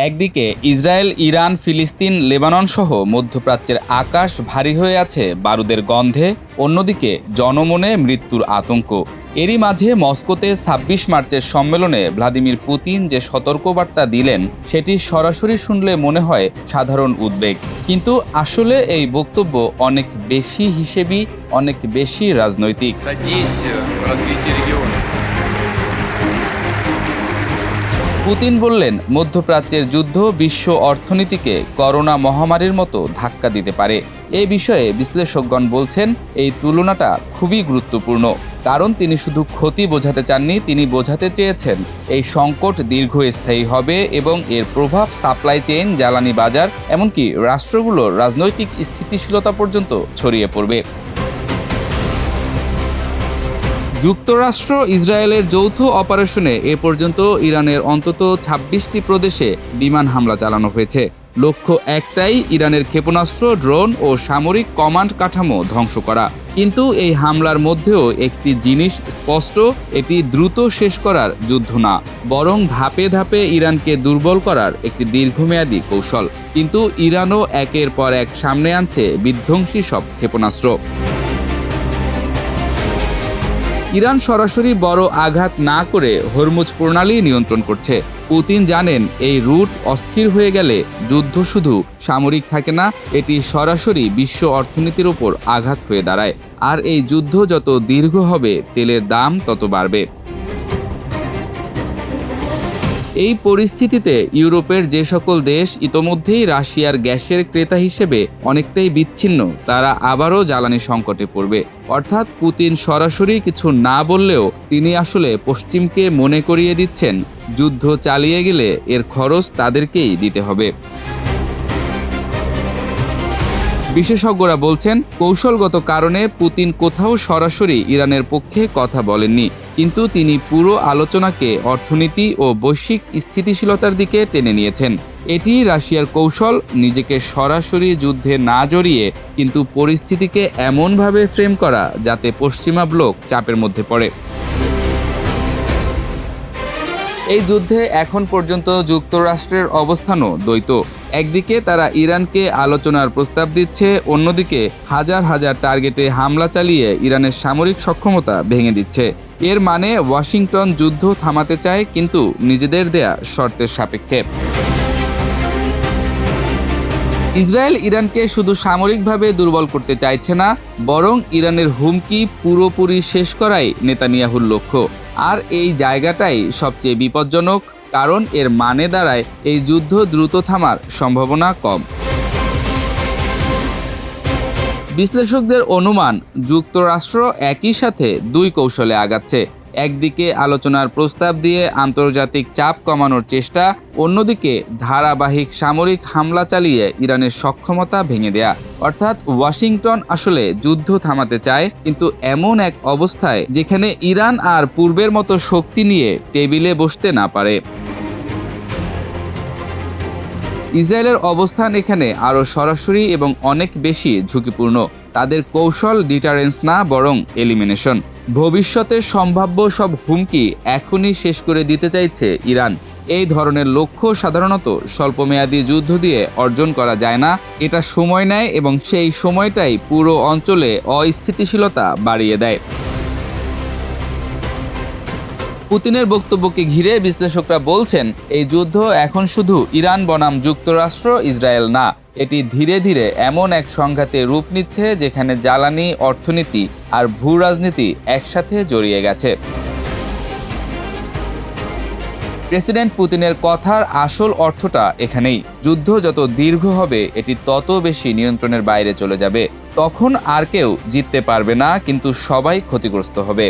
একদিকে Israel, Iran, ফিলিস্তিন, Lebanon সহ মধ্যপ্রাচ্যের আকাশ ভারী হয়ে আছে বারুদের গন্ধে, অন্যদিকে জনমনে মৃত্যুর আতঙ্ক। এরই মাঝে মস্কোতে ২৬ মার্চের সম্মেলনে ভ্লাদিমির পুতিন যে সতর্কবার্তা দিলেন সেটি সরাসরি শুনলে মনে হয় সাধারণ উদ্বেগ, কিন্তু আসলে এই বক্তব্য অনেক বেশি হিসেবি, অনেক বেশি রাজনৈতিক। পুতিন বললেন, মধ্যপ্রাচ্যের যুদ্ধ বিশ্ব অর্থনীতিকে করোনা মহামারীর মতো ধাক্কা দিতে পারে। এ বিষয়ে বিশ্লেষকগণ বলছেন এই তুলনাটা খুবই গুরুত্বপূর্ণ, কারণ তিনি শুধু ক্ষতি বোঝাতে চাননি, তিনি বোঝাতে চেয়েছেন এই সংকট দীর্ঘস্থায়ী হবে এবং এর প্রভাব সাপ্লাই চেইন, জ্বালানি বাজার, এমনকি রাষ্ট্রগুলোর রাজনৈতিক স্থিতিশীলতা পর্যন্ত ছড়িয়ে পড়বে। যুক্তরাষ্ট্র ইসরায়েলের যৌথ অপারেশনে এ পর্যন্ত ইরানের অন্তত ২৬টি প্রদেশে বিমান হামলা চালানো হয়েছে। লক্ষ্য একটাই, ইরানের ক্ষেপণাস্ত্র, ড্রোন ও সামরিক কমান্ড কাঠামো ধ্বংস করা। কিন্তু এই হামলার মধ্যেও একটি জিনিস স্পষ্ট, এটি দ্রুত শেষ করার যুদ্ধ না, বরং ধাপে ধাপে ইরানকে দুর্বল করার একটি দীর্ঘমেয়াদী কৌশল। কিন্তু ইরানও একের পর এক সামনে আনছে বিধ্বংসী সব ক্ষেপণাস্ত্র। ইরান সরাসরি বড় আঘাত না করে হরমুজ প্রণালী নিয়ন্ত্রণ করছে। পুতিন জানেন এই রুট অস্থির হয়ে গেলে যুদ্ধ শুধু সামরিক থাকে না, এটি সরাসরি বিশ্ব অর্থনীতির ওপর আঘাত হয়ে দাঁড়ায়। আর এই যুদ্ধ যত দীর্ঘ হবে, তেলের দাম তত বাড়বে। এই পরিস্থিতিতে ইউরোপের যে সকল দেশ ইতোমধ্যেই রাশিয়ার গ্যাসের ক্রেতা হিসেবে অনেকটাই বিচ্ছিন্ন, তারা আবারও জ্বালানি সংকটে পড়বে। অর্থাৎ পুতিন সরাসরি কিছু না বললেও তিনি আসলে পশ্চিমকে মনে করিয়ে দিচ্ছেন, যুদ্ধ চালিয়ে গেলে এর খরচ তাদেরকেই দিতে হবে। বিশেষজ্ঞরা বলছেন, কৌশলগত কারণে পুতিন কোথাও সরাসরি ইরানের পক্ষে কথা বলেননি, কিন্তু তিনি পুরো আলোচনাকে অর্থনীতি ও বৈশ্বিক স্থিতিশীলতার দিকে টেনে নিয়েছেন। এটি রাশিয়ার কৌশল, নিজেকে সরাসরি যুদ্ধে না জড়িয়ে কিন্তু পরিস্থিতিকে এমনভাবে ফ্রেম করা যাতে পশ্চিমা ব্লক চাপের মধ্যে পড়ে। এই যুদ্ধে এখন পর্যন্ত যুক্তরাষ্ট্রের অবস্থানও দ্বৈত। একদিকে তারা ইরানকে আলোচনার প্রস্তাব দিচ্ছে, অন্যদিকে হাজার হাজার টার্গেটে হামলা চালিয়ে ইরানের সামরিক সক্ষমতা ভেঙে দিচ্ছে। এর মানে ওয়াশিংটন যুদ্ধ থামাতে চায়, কিন্তু নিজেদের দেয়া শর্তের সাপেক্ষে। ইসরায়েল ইরানকে শুধু সামরিকভাবে দুর্বল করতে চাইছে না, বরং ইরানের হুমকি পুরোপুরি শেষ করাই নেতানিয়াহুর লক্ষ্য। আর এই জায়গাটাই সবচেয়ে বিপজ্জনক, কারণ এর মানে দাঁড়ায় এই যুদ্ধ দ্রুত থামার সম্ভাবনা কম। বিশ্লেষকদের অনুমান, যুক্তরাষ্ট্র একই সাথে দুই কৌশলে আগাচ্ছে। একদিকে আলোচনার প্রস্তাব দিয়ে আন্তর্জাতিক চাপ কমানোর চেষ্টা, অন্যদিকে ধারাবাহিক সামরিক হামলা চালিয়ে ইরানের সক্ষমতা ভেঙে দেয়া। অর্থাৎ ওয়াশিংটন আসলে যুদ্ধ থামাতে চায়, কিন্তু এমন এক অবস্থায় যেখানে ইরান আর পূর্বের মতো শক্তি নিয়ে টেবিলে বসতে না পারে। ইসরায়েলের অবস্থান এখানে আরও সরাসরি এবং অনেক বেশি ঝুঁকিপূর্ণ। তাদের কৌশল ডিটারেন্স না, বরং এলিমিনেশন। ভবিষ্যতের সম্ভাব্য সব হুমকি এখনই শেষ করে দিতে চাইছে ইরান। এই ধরনের লক্ষ্য সাধারণত স্বল্পমেয়াদী যুদ্ধ দিয়ে অর্জন করা যায় না, এটা সময় নেয় এবং সেই সময়টাই পুরো অঞ্চলে অস্থিতিশীলতা বাড়িয়ে দেয়। পুতিনের বক্তব্যকে ঘিরে বিশ্লেষকরা বলছেন, এই যুদ্ধ এখন শুধু ইরান বনাম যুক্তরাষ্ট্র, ইসরায়েল না, এটি ধীরে ধীরে এমন এক সংঘাতে রূপ নিচ্ছে যেখানে জ্বালানি, অর্থনীতি আর ভূ রাজনীতি একসাথে জড়িয়ে গেছে। প্রেসিডেন্ট পুতিনের কথার আসল অর্থটা এখানেই, যুদ্ধ যত দীর্ঘ হবে এটি তত বেশি নিয়ন্ত্রণের বাইরে চলে যাবে। তখন আর কেউ জিততে পারবে না, কিন্তু সবাই ক্ষতিগ্রস্ত হবে।